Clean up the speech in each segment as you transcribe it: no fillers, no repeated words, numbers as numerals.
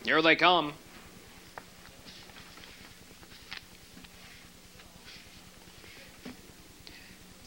Here they come.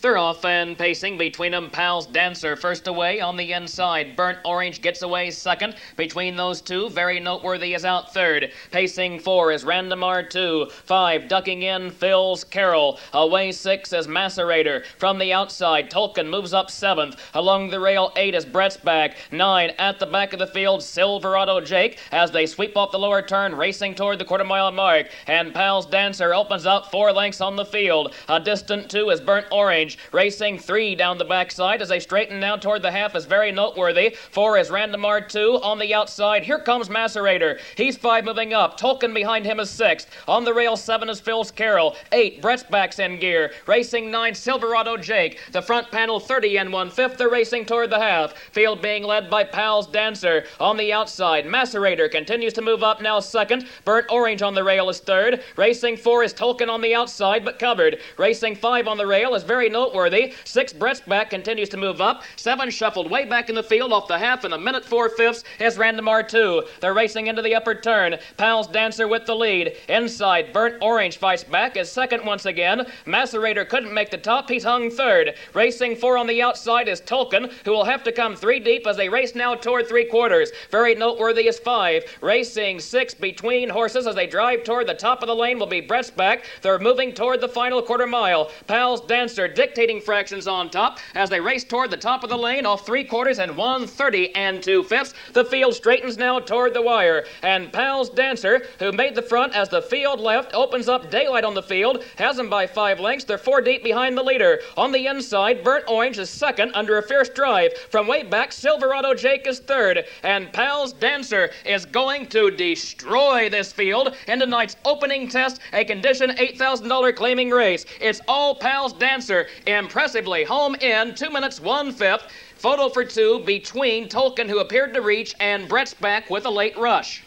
They're off and pacing between them. Pal's Dancer first away on the inside. Burnt Orange gets away second. Between those two, Very Noteworthy is out third. Pacing 4 is Random R2. 5 ducking in Phil's Carol. Away 6 is Macerator. From the outside, Tolkien moves up 7th. Along the rail 8 is Brett's back. 9 at the back of the field, Silverado Jake as they sweep off the lower turn, racing toward the quarter-mile mark. And Pal's Dancer opens up 4 lengths on the field. A distant 2 is Burnt Orange. Racing 3 down the backside as they straighten now toward the half is Very Noteworthy. 4 is Random R2 on the outside. Here comes Macerator. He's 5 moving up. Tolkien behind him is 6th. On the rail 7 is Phil's Carol. 8 Brett's back's in gear. Racing 9 Silverado Jake. The front panel 30 and 1/5. They're racing toward the half. Field being led by Pal's Dancer. On the outside, Macerator continues to move up now 2nd. Burnt Orange on the rail is 3rd. Racing 4 is Tolkien on the outside but covered. Racing 5 on the rail is Very Noteworthy. 6 Brett's back continues to move up. 7 shuffled way back in the field off the half in a minute 4/5 is Random R2. They're racing into the upper turn. Pal's Dancer with the lead. Inside, Burnt Orange fights back as second once again. Macerator couldn't make the top. He's hung 3rd. Racing 4 on the outside is Tolkien, who will have to come 3 deep as they race now toward 3/4. Very Noteworthy is 5. Racing 6 between horses as they drive toward the top of the lane will be Brett's back. They're moving toward the final quarter mile. Pal's Dancer dictating fractions on top as they race toward the top of the lane off 3/4 and 1:30 and 2/5. The field straightens now toward the wire, and Pal's Dancer, who made the front as the field left, opens up daylight on the field, has them by 5 lengths. They're 4 deep behind the leader. On the inside, Burnt Orange is second under a fierce drive. From way back, Silverado Jake is 3rd, and Pal's Dancer is going to destroy this field in tonight's opening test, a condition $8,000 claiming race. It's all Pal's Dancer, impressively home in 2 minutes 1/5. Photo for 2 between Tolkien, who appeared to reach, and Brett's back with a late rush.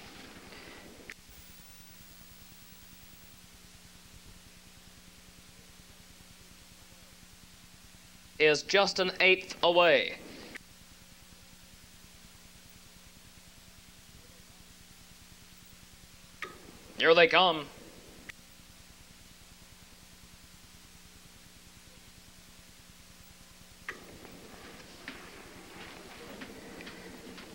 Is just an 1/8 away. Here they come.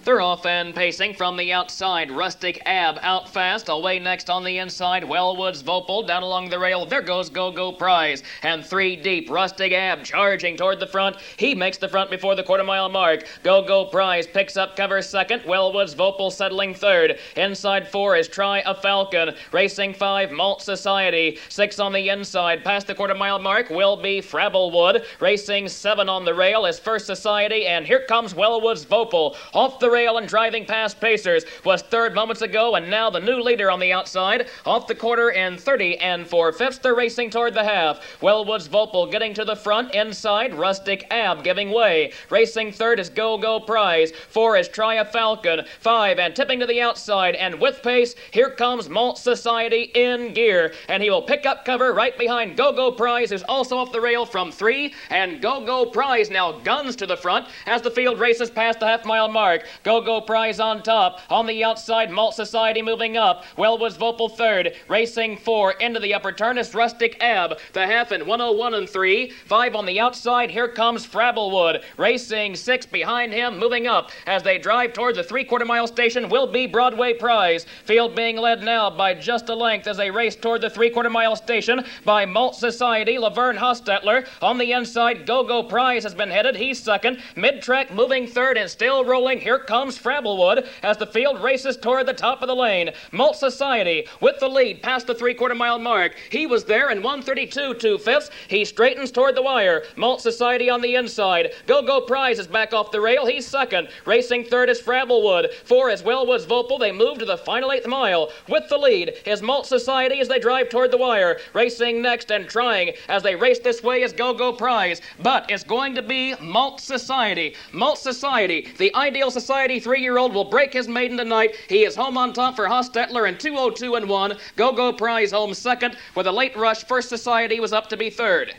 They're off and pacing from the outside. Rustic Ab out fast. Away next on the inside, Wellwood's Vopal. Down along the rail, there goes Go-Go Prize. And 3 deep, Rustic Ab charging toward the front. He makes the front before the quarter-mile mark. Go-Go Prize picks up cover 2nd. Wellwood's Vopal settling 3rd. Inside 4 is Try a Falcon. Racing 5, Malt Society. 6 on the inside. Past the quarter-mile mark will be Frabblewood. Racing 7 on the rail is First Society. And here comes Wellwood's Vopal. Off the rail and driving past Pacers, was 3rd moments ago, and now the new leader on the outside. Off the quarter in 30 and 4/5. They're racing toward the half. Wellwood's Vopal getting to the front. Inside, Rustic Ab giving way. Racing 3rd is Go-Go Prize. 4 is Try a Falcon. 5 and tipping to the outside, and with pace, here comes Malt Society in gear, and he will pick up cover right behind Go-Go Prize, who's also off the rail from 3, and Go-Go Prize now guns to the front as the field races past the half-mile mark. Go-Go Prize on top. On the outside, Malt Society moving up. Wellwood's Vopal 3rd. Racing 4 into the upper turn is Rustic Ab. The half in 1:01 and 3. 5 on the outside. Here comes Frabblewood. Racing 6 behind him, moving up. As they drive toward the 3/4-mile station will be Broadway Prize. Field being led now by just a length as they race toward the 3/4-mile station by Malt Society, Laverne Hostetler. On the inside, Go-Go Prize has been headed. He's 2nd. Mid-track moving 3rd and still rolling. Here comes Frabblewood as the field races toward the top of the lane. Malt Society with the lead past the 3/4-mile mark. He was there in 1:32 2/5. He straightens toward the wire. Malt Society on the inside. Go-Go Prize is back off the rail. He's 2nd. Racing 3rd is Frabblewood. 4 is Wellwood's Vopal. They move to the final 8th mile. With the lead is Malt Society as they drive toward the wire. Racing next and trying as they race this way is Go-Go Prize. But it's going to be Malt Society. Malt Society, the Ideal Society 3-year-old, will break his maiden tonight. He is home on top for Hostetler in 2:02 and 1. Go-Go Prize home 2nd. With a late rush, First Society was up to be 3rd.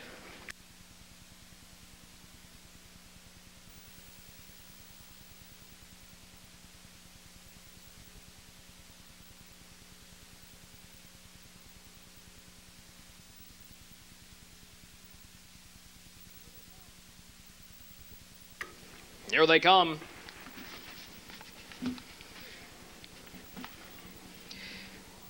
Here they come.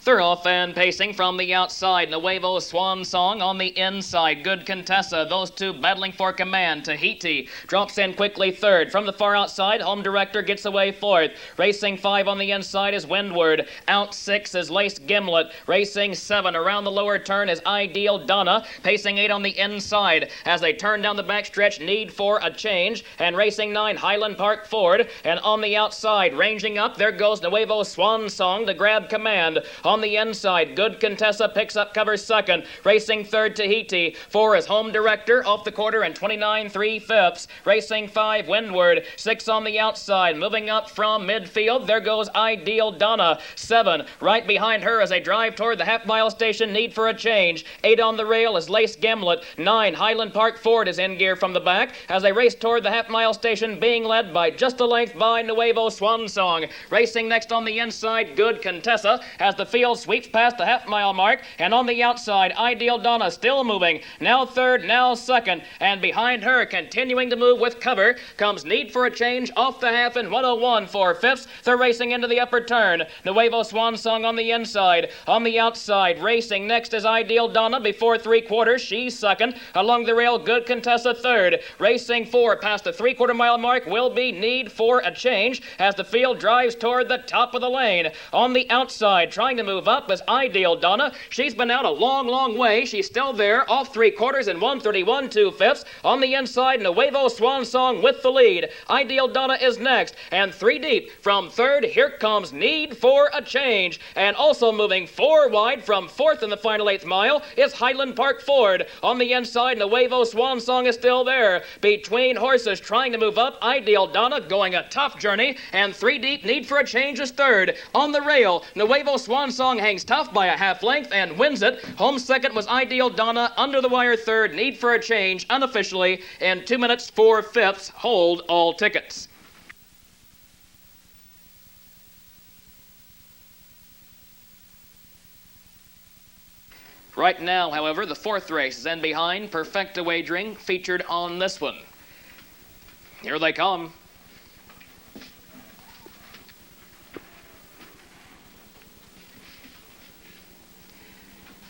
Thorough and pacing from the outside. Nuevo Swan Song on the inside. Good Contessa. Those two battling for command. Tahiti drops in quickly third. From the far outside, Home Director gets away fourth. Racing 5 on the inside is Windward. Out 6 is Lace Gimlet. Racing 7 around the lower turn is Ideal Donna. Pacing 8 on the inside. As they turn down the backstretch, Need for a Change. And racing 9, Highland Park Ford. And on the outside, ranging up, there goes Nuevo Swan Song to grab command. On the inside, Good Contessa picks up cover second. Racing third, Tahiti. 4 is Home Director off the quarter and 29 3/5. Racing 5, Windward. 6 on the outside. Moving up from midfield, there goes Ideal Donna. 7 right behind her as they drive toward the half-mile station. Need for a Change. 8 on the rail is Lace Gimlet. 9, Highland Park Ford is in gear from the back as they race toward the half-mile station, being led by just a length by Nuevo Swan Song. Racing next on the inside, Good Contessa as the field sweeps past the half-mile mark, and on the outside, Ideal Donna still moving. Now third, now second, and behind her, continuing to move with cover, comes Need for a Change off the half and 101 4/5. They're racing into the upper turn. Nuevo Swan Song on the inside. On the outside, racing next is Ideal Donna before 3/4. She's second. Along the rail, Good Contessa third. Racing 4 past the 3/4 mile mark will be Need for a Change as the field drives toward the top of the lane. On the outside, trying to move up is Ideal Donna. She's been out a long way. She's still there, off 3/4 and 131 2/5. On the inside, Nuevo Swan Song with the lead. Ideal Donna is next, and 3 deep from third. Here comes Need for a Change, and also moving 4 wide from fourth in the final 8th mile is Highland Park Ford. On the inside, Nuevo Swan Song is still there. Between horses trying to move up, Ideal Donna going a tough journey, and 3 deep, Need for a Change is third. On the rail, Nuevo Swan Song hangs tough by a half length and wins it. Home second was Ideal Donna. Under the wire third, Need for a Change unofficially in 2 minutes 4/5. Hold all tickets. Right now, however, the 4th race is in behind. Perfecta Wagering featured on this one. Here they come.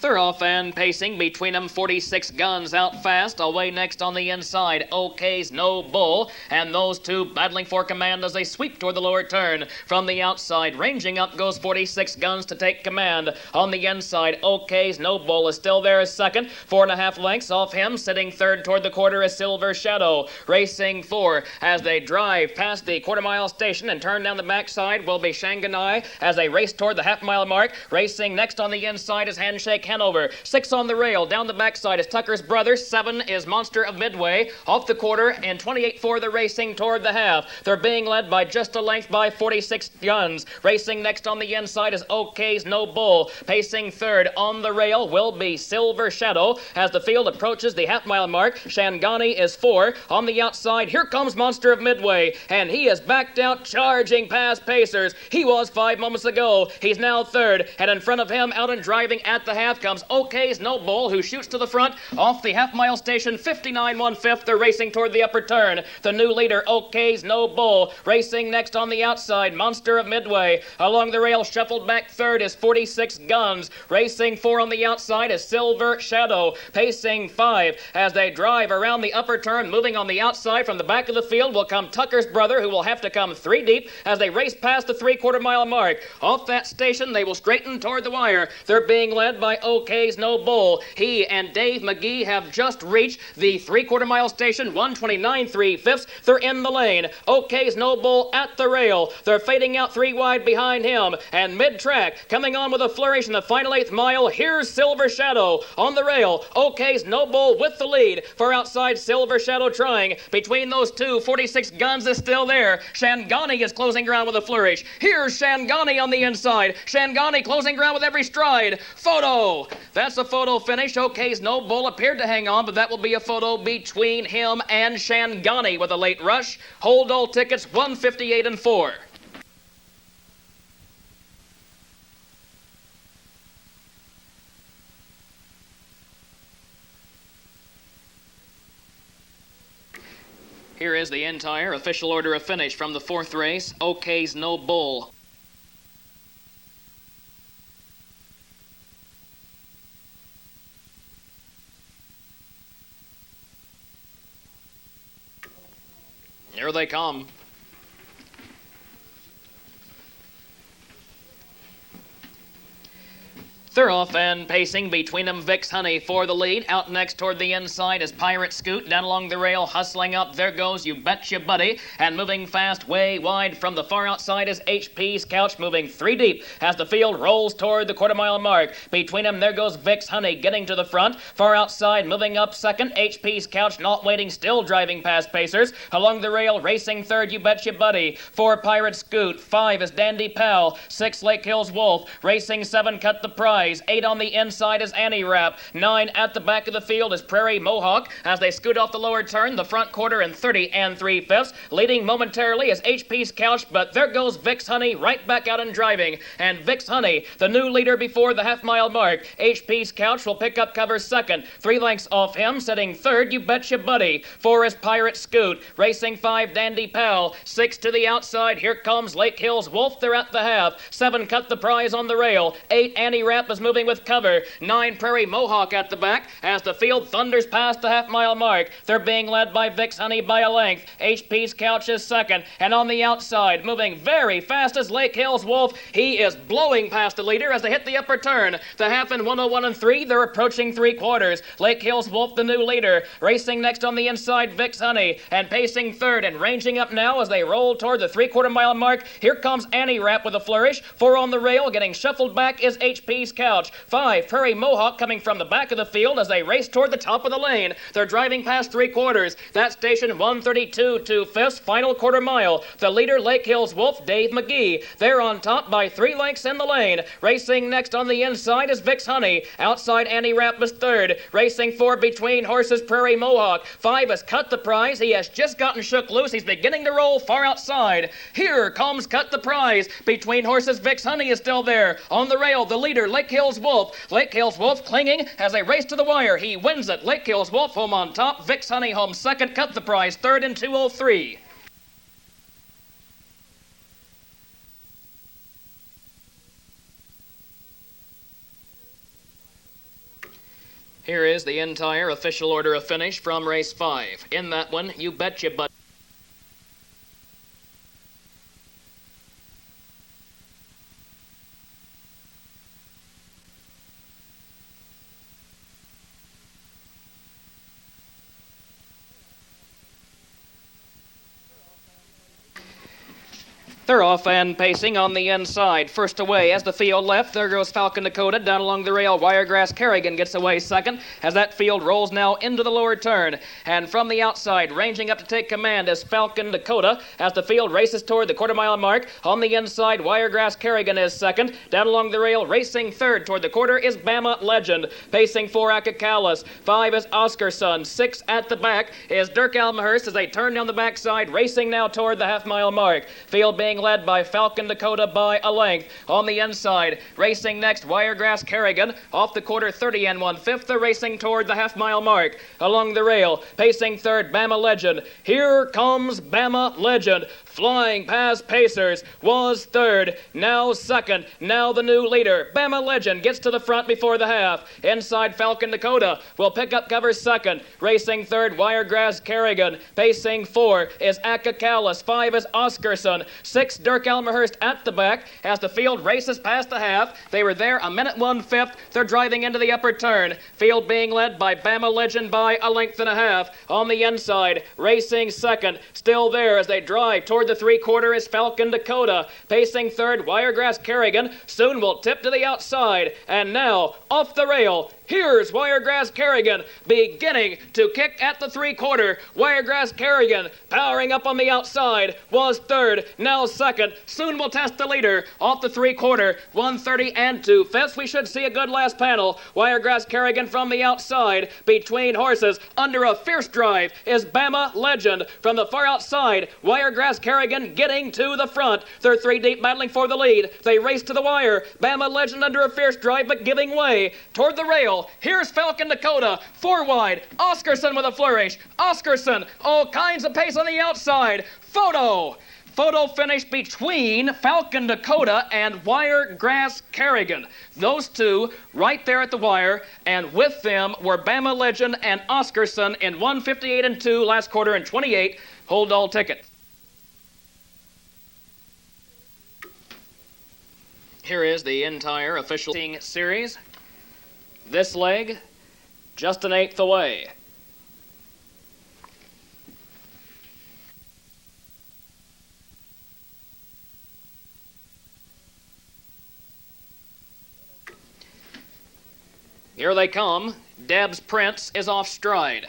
Thorough and pacing between them, 46 Guns out fast. Away next on the inside, OK's No Bull. And those two battling for command as they sweep toward the lower turn. From the outside, ranging up goes 46 Guns to take command. On the inside, OK's No Bull is still there as second. 4.5 lengths off him. Sitting third toward the quarter is Silver Shadow. Racing 4 as they drive past the quarter-mile station and turn down the backside will be Shanghai as they race toward the half-mile mark. Racing next on the inside is Handshake Hanover. 6 on the rail. Down the backside is Tucker's Brother. 7 is Monster of Midway. Off the quarter and 28-4 the racing toward the half. They're being led by just a length by 46 Guns. Racing next on the inside is OK's No Bull. Pacing third on the rail will be Silver Shadow. As the field approaches the half-mile mark, Shangani is 4. On the outside, here comes Monster of Midway, and he is backed out, charging past Pacers. He was 5 moments ago. He's now third, and in front of him, out and driving at the half, comes OK's No Bull, who shoots to the front off the half-mile station, 59 1/5. They're racing toward the upper turn. The new leader, OK's No Bull. Racing next on the outside, Monster of Midway. Along the rail, shuffled back third is 46 Guns. Racing 4 on the outside is Silver Shadow. Pacing 5 as they drive around the upper turn. Moving on the outside from the back of the field will come Tucker's Brother, who will have to come 3 deep as they race past the 3/4 mile mark. Off that station, they will straighten toward the wire. They're being led by OK's No Bull. He and Dave McGee have just reached the 3/4 mile station, 129 3/5. They're in the lane. OK's No Bull at the rail. They're fading out 3 wide behind him. And mid-track, coming on with a flourish in the final 8th mile, here's Silver Shadow. On the rail, OK's No Bull with the lead. For outside, Silver Shadow trying. Between those two, 46 Guns is still there. Shangani is closing ground with a flourish. Here's Shangani on the inside. Shangani closing ground with every stride. Photo. That's a photo finish. OK's No Bull appeared to hang on, but that will be a photo between him and Shangani with a late rush. Hold all tickets, 158 and 4. Here is the entire official order of finish from the fourth race, OK's No Bull. Here they come. They're off and pacing between them. Vic's Honey for the lead. Out next toward the inside is Pirate Scoot. Down along the rail, hustling up. There goes You Betcha Buddy. And moving fast, way wide from the far outside is HP's Couch, moving 3 deep as the field rolls toward the quarter-mile mark. Between them, there goes Vic's Honey getting to the front. Far outside, moving up second. HP's Couch not waiting, still driving past pacers. Along the rail, racing third, You Betcha Buddy. 4, Pirate Scoot. 5 is Dandy Pal. 6, Lake Hills Wolf. Racing 7, Cut the Prize. 8 on the inside is Annie Rap. 9 at the back of the field is Prairie Mohawk. As they scoot off the lower turn, the front quarter in 30 3/5. Leading momentarily is HP's Couch, but there goes Vic's Honey right back out and driving. And Vic's Honey, the new leader before the half-mile mark. HP's Couch will pick up cover second. 3 lengths off him, setting third, You Betcha Buddy. 4 is Pirate Scoot. Racing 5, Dandy Pal. 6 to the outside. Here comes Lake Hills Wolf. They're at the half. 7, Cut the Prize on the rail. 8, Annie Rap is moving with cover. 9, Prairie Mohawk at the back as the field thunders past the half-mile mark. They're being led by Vic's Honey by a length. HP's Couch is second, and on the outside, moving very fast as Lake Hills Wolf. He is blowing past the leader as they hit the upper turn. The half in 101 3, they're approaching 3/4. Lake Hills Wolf, the new leader. Racing next on the inside, Vic's Honey, and pacing third and ranging up now as they roll toward the 3/4 mile mark. Here comes Annie Rap with a flourish. 4 on the rail, getting shuffled back is HP's Couch. 5, Prairie Mohawk coming from the back of the field as they race toward the top of the lane. They're driving past 3/4. That station 132 2/5, final quarter mile. The leader, Lake Hills Wolf, Dave McGee. They're on top by 3 lengths in the lane. Racing next on the inside is Vic's Honey. Outside, Annie Rap is third. Racing 4 between horses, Prairie Mohawk. 5 has Cut the Prize. He has just gotten shook loose. He's beginning to roll far outside. Here comes Cut the Prize. Between horses, Vic's Honey is still there. On the rail, the leader, Lake Hills Wolf. Lake Hills Wolf clinging as they race to the wire. He wins it. Lake Hills Wolf home on top. Vic's Honey home second. Cut the Prize third in 2:03. Here is the entire official order of finish from race 5. In that one, You Betcha Buddy. They're off and pacing on the inside. First away as the field left, there goes Falcon Dakota. Down along the rail, Wiregrass Kerrigan gets away second as that field rolls now into the lower turn. And from the outside, ranging up to take command is Falcon Dakota as the field races toward the quarter-mile mark. On the inside, Wiregrass Kerrigan is second. Down along the rail, racing third toward the quarter is Bama Legend. Pacing 4, Akacalis. 5 is Oscarson. 6 at the back is Dirk Almahurst as they turn down the backside, racing now toward the half-mile mark. Field being led by Falcon Dakota by a length. On the inside, racing next, Wiregrass Kerrigan. Off the quarter, 30 1/5. They're racing toward the half-mile mark. Along the rail, pacing third, Bama Legend. Here comes Bama Legend. Flying past pacers, was third, now second, now the new leader. Bama Legend gets to the front before the half. Inside, Falcon Dakota will pick up cover second. Racing third, Wiregrass Kerrigan. Pacing 4 is Akacalis. 5 is Oscarson. 6, Dirk Almahurst at the back as the field races past the half. They were there a minute 1/5. They're driving into the upper turn. Field being led by Bama Legend by a length and a half. On the inside, racing second, still there as they drive toward the 3/4 is Falcon Dakota. Pacing third, Wiregrass Kerrigan. Soon will tip to the outside. And now, off the rail, here's Wiregrass Kerrigan beginning to kick at the 3/4. Wiregrass Kerrigan powering up on the outside. Was third, now second. Soon will test the leader. Off the 3/4, 130 2/5. We should see a good last panel. Wiregrass Kerrigan from the outside. Between horses, under a fierce drive, is Bama Legend. From the far outside, Wiregrass Kerrigan getting to the front. They're 3 deep battling for the lead. They race to the wire. Bama Legend under a fierce drive but giving way. Toward the rail, rail. Here's Falcon Dakota. 4 wide. Oscarson with a flourish. Oscarson, all kinds of pace on the outside. Photo finish between Falcon Dakota and Wiregrass Kerrigan. Those two right there at the wire, and with them were Bama Legend and Oscarson in 1:58 and 2 last quarter and 28. Hold all ticket. Here is the entire official series. This leg, just an eighth away. Here they come. Deb's Prince is off stride.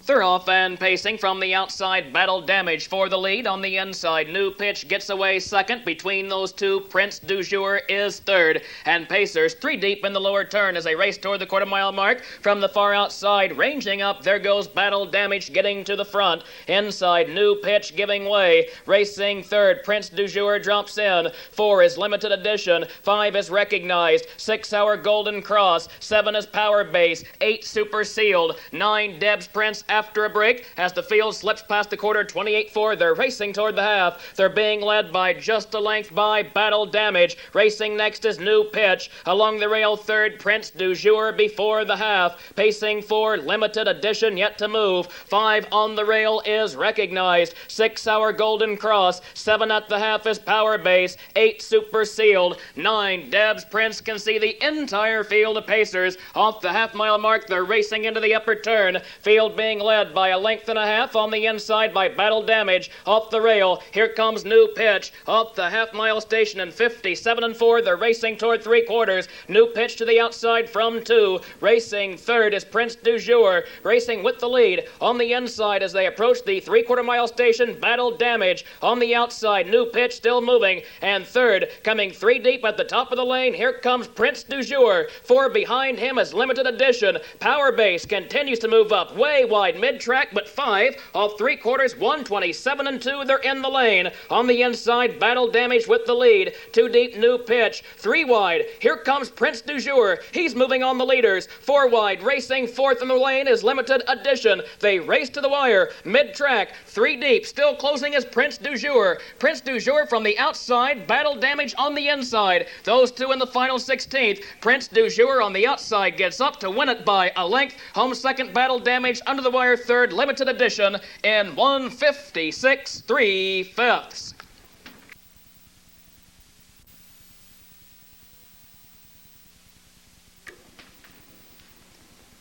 They're off and pacing from the outside. Battle Damage for the lead. On the inside, New Pitch gets away second. Between those two, Prince du Jour is third. And Pacers 3 deep in the lower turn as they race toward the quarter-mile mark. From the far outside, ranging up, there goes Battle Damage getting to the front. Inside, New Pitch giving way. Racing third, Prince du Jour drops in. 4 is Limited Edition. 5 is Recognized. 6 Hour Golden Cross. 7 is Power Base. 8 Super Sealed. 9 Deb's Prince after a break. As the field slips past the quarter, 28-4, they're racing toward the half. They're being led by just a length by Battle Damage. Racing next is New Pitch. Along the rail, third, Prince du Jour before the half. Pacing for Limited Edition, yet to move. 5 on the rail is Recognized. 6 Hour Golden Cross. 7 at the half is Power Base. 8 Super Sealed. 9 Deb's Prince can see the entire field of Pacers. Off the half-mile mark, they're racing into the upper turn. Field being led by a length and a half. On the inside by Battle Damage. Off the rail, here comes New Pitch. Off the half-mile station in 57 and 4. They're racing toward 3/4. New Pitch to the outside from 2. Racing third is Prince du Jour. Racing with the lead. On the inside as they approach the 3/4 mile station, Battle Damage. On the outside, New Pitch still moving. And third, coming 3 deep at the top of the lane, here comes Prince du Jour. 4 behind him is Limited Edition. Power Base continues to move up way wide mid-track, but 5 off 3/4, 1:27 and 2, they're in the lane. On the inside, Battle Damage with the lead. 2 deep, New Pitch. 3 wide, here comes Prince du Jour. He's moving on the leaders. 4 wide, racing fourth in the lane is Limited Edition. They race to the wire, mid-track. 3 deep, still closing is Prince du Jour. Prince du Jour from the outside, Battle Damage on the inside. Those two in the final 16th. Prince du Jour on the outside gets up to win it by a length. Home second, Battle Damage under the wire third, Limited Edition in 1:56 3/5.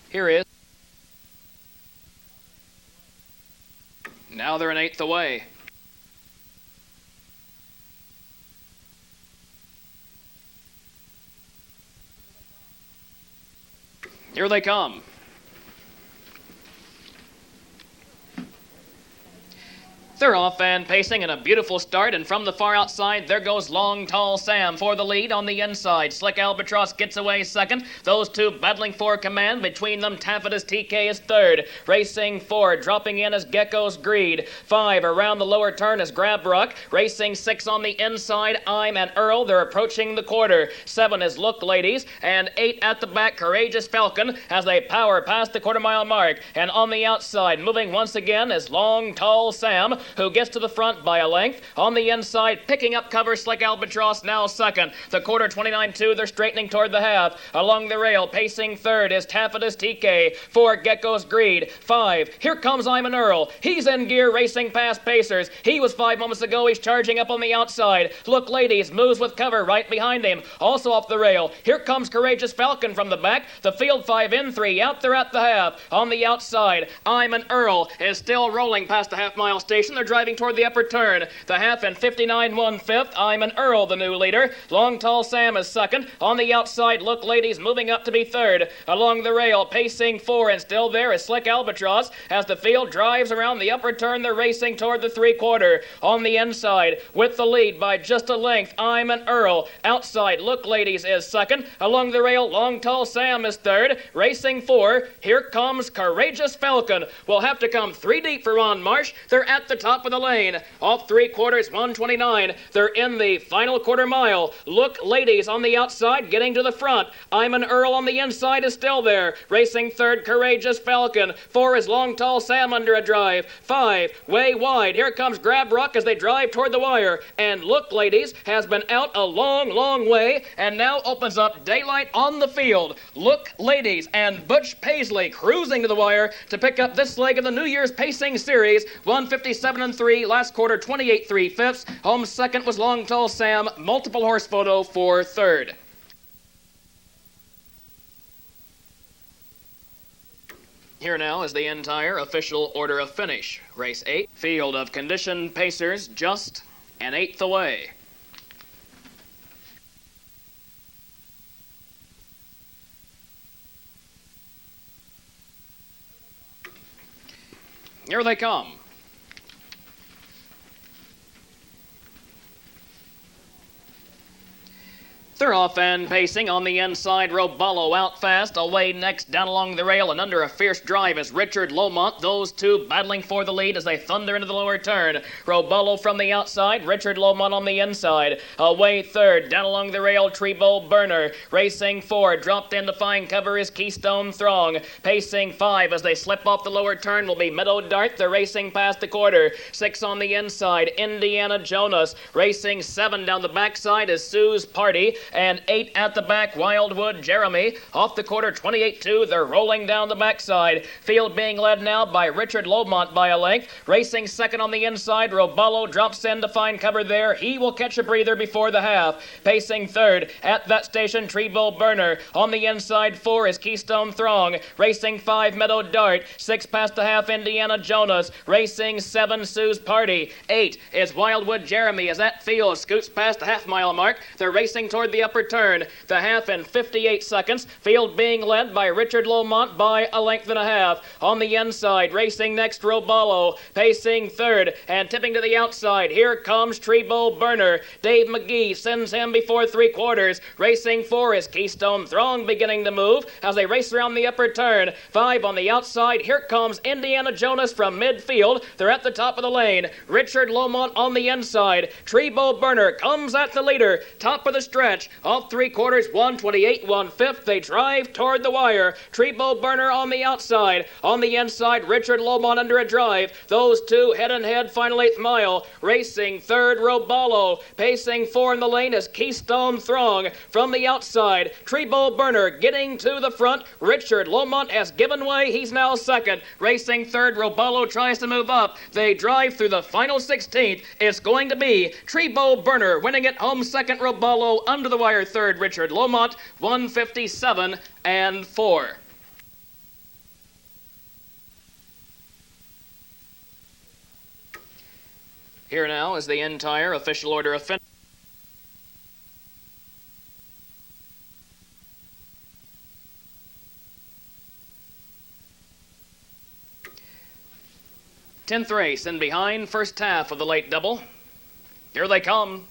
Here is. Now they're an eighth away. Here they come. They're off and pacing in a beautiful start, and from the far outside, there goes Long Tall Sam for the lead. On the inside, Slick Albatross gets away second. Those two battling for command. Between them, Taffetas TK is third. Racing 4, dropping in is Gecko's Greed. 5 around the lower turn is Grabruck. Racing 6 on the inside, I'm and Earl. They're approaching the quarter. 7 is Look Ladies, and 8 at the back, Courageous Falcon, as they power past the quarter-mile mark. And on the outside, moving once again, is Long Tall Sam, who gets to the front by a length. On the inside, picking up cover, Slick Albatross now second. The quarter 29-2, they're straightening toward the half. Along the rail, pacing third is Taffetas TK. 4, Gecko's Greed. 5, here comes I'm and Earl. He's in gear, racing past Pacers. He was 5 moments ago, he's charging up on the outside. Look Ladies moves with cover right behind him. Also off the rail, here comes Courageous Falcon from the back. The field 5 in 3, out there at the half. On the outside, I'm and Earl is still rolling past the half-mile station. They're driving toward the upper turn. The half in 59 1/5. I'm and Earl, the new leader. Long Tall Sam is second. On the outside, Look Ladies moving up to be third. Along the rail, pacing 4, and still there is Slick Albatross. As the field drives around the upper turn, they're racing toward the 3/4. On the inside, with the lead by just a length, I'm and Earl. Outside, Look Ladies is second. Along the rail, Long Tall Sam is third. Racing 4, here comes Courageous Falcon. Will have to come 3 deep for Ron Marsh. They're at the top top of the lane. Off 3/4, 129. They're in the final quarter mile. Look Ladies on the outside getting to the front. Iman Earl on the inside is still there. Racing third, Courageous Falcon. 4 is Long Tall Sam under a drive. 5, Way Wide. Here comes Grab Rock as they drive toward the wire. And Look Ladies has been out a long, long way and now opens up daylight on the field. Look Ladies and Butch Paisley cruising to the wire to pick up this leg of the New Year's Pacing Series. 157-3, last quarter 28 3/5. Home second was Long Tall Sam. Multiple horse photo for third. Here now is the entire official order of finish. Race 8, field of conditioned pacers just an eighth away. Here they come. They're off and pacing on the inside. Roballo out fast. Away next down along the rail and under a fierce drive is Richard Lomont. Those two battling for the lead as they thunder into the lower turn. Roballo from the outside. Richard Lomont on the inside. Away third. Down along the rail, Treebo Burner. Racing 4. Dropped in to find cover is Keystone Throng. Pacing 5 as they slip off the lower turn will be Meadow Dart. They're racing past the quarter. 6 on the inside. Indiana Jonas. Racing 7 down the backside is Sue's Party. And 8 at the back, Wildwood Jeremy. Off the quarter, 28-2. They're rolling down the backside. Field being led now by Richard Lomont by a length. Racing second on the inside, Roballo drops in to find cover there. He will catch a breather before the half. Pacing third at that station, Treebo Burner. On the inside, 4 is Keystone Throng. Racing 5, Meadow Dart. 6 past the half, Indiana Jonas. Racing 7, Sue's Party. 8 is Wildwood Jeremy as that field scoots past the half-mile mark. They're racing toward the upper turn. The half in 58 seconds. Field being led by Richard Lomont by a length and a half. On the inside, racing next, Roballo. Pacing third and tipping to the outside. Here comes Treebo Burner. Dave McGee sends him before 3/4. Racing 4 is Keystone Throng beginning to move as they race around the upper turn. 5 on the outside. Here comes Indiana Jonas from midfield. They're at the top of the lane. Richard Lomont on the inside. Treebo Burner comes at the leader. Top of the stretch. Off 3/4, 128 1/5. They drive toward the wire. Treebo Burner on the outside. On the inside, Richard Lomont under a drive. Those two head and head, final 8th mile. Racing third, Roballo. Pacing 4 in the lane is Keystone Throng. From the outside, Treebo Burner getting to the front. Richard Lomont has given way. He's now second. Racing third, Roballo tries to move up. They drive through the final 16th. It's going to be Treebo Burner winning it home second, Roballo under the wire third, Richard Lomont, 157-4. Here now is the entire official order of finish. Tenth race in behind, first half of the late double. Here they come.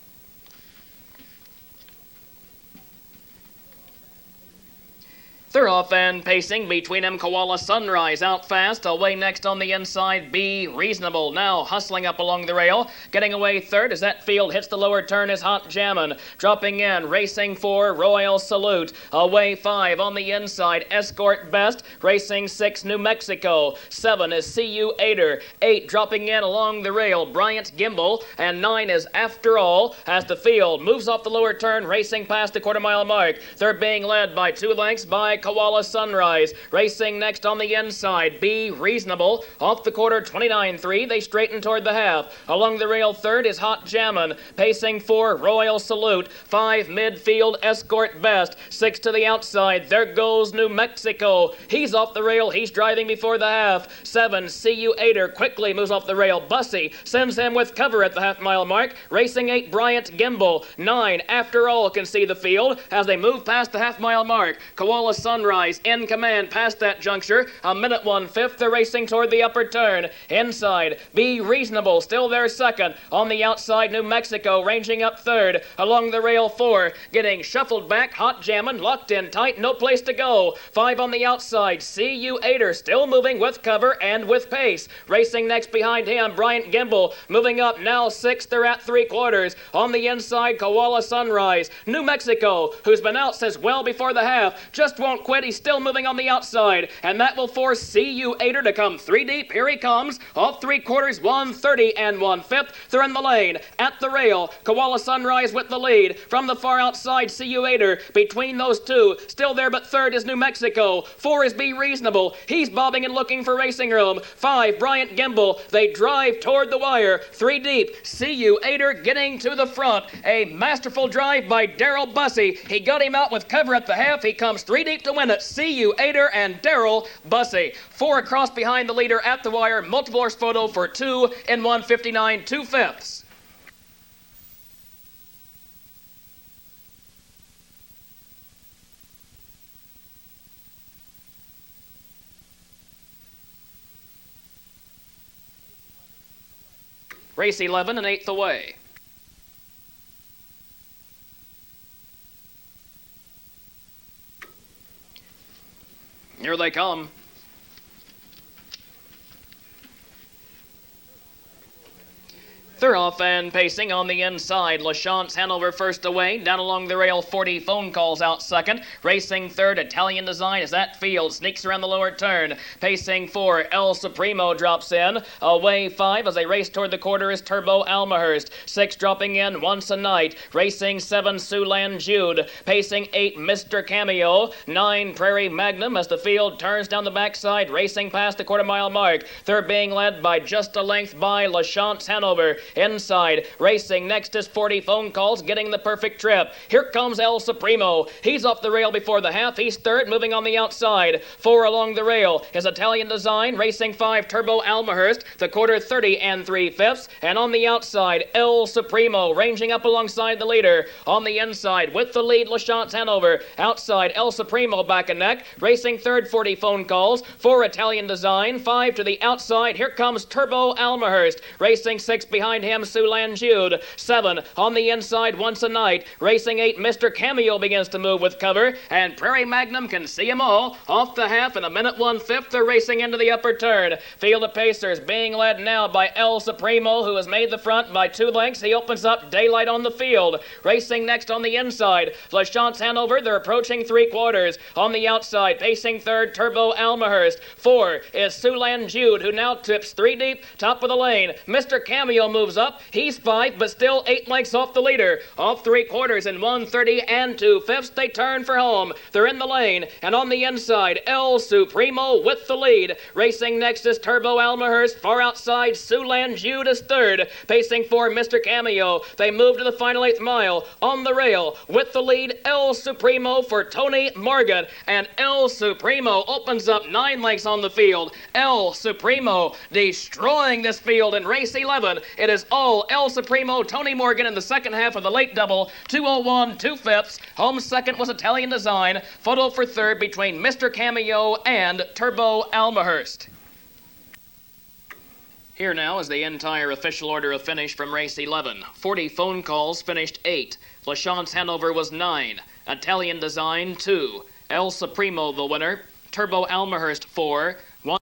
They're off and pacing. Between them, Koala Sunrise out fast. Away next on the inside, Be Reasonable. Now hustling up along the rail. Getting away third as that field hits the lower turn is Hot Jammin'. Dropping in, racing 4, Royal Salute. Away 5 on the inside, Escort Best. Racing 6, New Mexico. 7 is CU Aider. 8 dropping in along the rail, Bryant Gimbal. And 9 is After All as the field moves off the lower turn, racing past the quarter-mile mark. They're being led by 2 lengths by Koala Sunrise. Racing next on the inside, Be Reasonable. Off the quarter, 29-3. They straighten toward the half. Along the rail third is Hot Jammin'. Pacing 4, Royal Salute. 5 midfield, Escort Best. 6 to the outside. There goes New Mexico. He's off the rail. He's driving before the half. 7, CU Aider quickly moves off the rail. Bussy sends him with cover at the half-mile mark. Racing 8, Bryant Gimbal. 9, After All can see the field as they move past the half-mile mark. Koala Sunrise Sunrise in command past that juncture. A minute 1/5. They're racing toward the upper turn. Inside, Be Reasonable still there second. On the outside, New Mexico ranging up third. Along the rail 4, getting shuffled back, hot jamming, locked in tight, no place to go. 5 on the outside, CU Aider still moving with cover and with pace. Racing next behind him, Bryant Gimble moving up now 6th. They're at 3/4. On the inside, Koala Sunrise. New Mexico, who's been out since well before the half, just won't quit. He's still moving on the outside, and that will force CU Aider to come 3 deep. Here he comes. Off 3/4, 1:30 and 1/5. They're in the lane. At the rail, Koala Sunrise with the lead. From the far outside, CU Aider. Between those two, still there but third is New Mexico. 4 is Be Reasonable. He's bobbing and looking for racing room. 5, Bryant Gimble. They drive toward the wire. 3 deep. CU Aider getting to the front. A masterful drive by Darrell Bussey. He got him out with cover at the half. He comes 3 deep to win it. CU Aider and Darrell Bussey. 4 across behind the leader at the wire. Multiple horse photo for 2 in 1:59 2/5. Race 11 and 8th away. Here they come. They're off and pacing on the inside. LaChance Hanover first away. Down along the rail, 40 Phone Calls out second. Racing third, Italian Design as that field sneaks around the lower turn. Pacing 4, El Supremo drops in. Away 5 as they race toward the quarter is Turbo Almahurst. 6 dropping in, Once a Night. Racing 7, Siouxland Jude. Pacing 8, Mr. Cameo. 9, Prairie Magnum as the field turns down the backside, racing past the quarter-mile mark. They're being led by just a length by LaChance Hanover. Inside, racing next is 40 Phone Calls, getting the perfect trip. Here comes El Supremo. He's off the rail before the half. He's third, moving on the outside. 4 along the rail is Italian Design. Racing 5, Turbo Almahurst. The quarter 30 and 3/5. And on the outside, El Supremo ranging up alongside the leader. On the inside, with the lead, LaChance Hanover. Outside, El Supremo back and neck. Racing third, 40 Phone Calls. 4 Italian Design. 5 to the outside. Here comes Turbo Almahurst. Racing 6 behind him, Siouxland Jude. 7 on the inside, Once a Night. Racing 8, Mr. Cameo begins to move with cover, and Prairie Magnum can see them all. Off the half in a minute 1/5, they're racing into the upper turn. Field of Pacers being led now by El Supremo, who has made the front by 2 lengths. He opens up daylight on the field. Racing next on the inside, LaChance Hanover. They're approaching 3/4. On the outside, pacing third, Turbo Almahurst. 4 is Siouxland Jude, who now tips 3 deep, top of the lane. Mr. Cameo moves up. He's 5, but still 8 lengths off the leader. Off 3/4 in 1:30 and 2/5. They turn for home. They're in the lane, and on the inside, El Supremo with the lead. Racing next is Turbo Almahurst. Far outside, Siouxland Jude is third. Pacing for Mr. Cameo. They move to the final 8th mile. On the rail, with the lead, El Supremo for Tony Morgan. And El Supremo opens up 9 lengths on the field. El Supremo destroying this field in race 11. It is all El Supremo, Tony Morgan in the second half of the late double. 2:01 2/5. Home second was Italian Design. Photo for third between Mr. Cameo and Turbo Almahurst. Here now is the entire official order of finish from race 11. 40 Phone Calls finished 8. LaChance Hanover was 9. Italian Design 2. El Supremo the winner. Turbo Almahurst 4.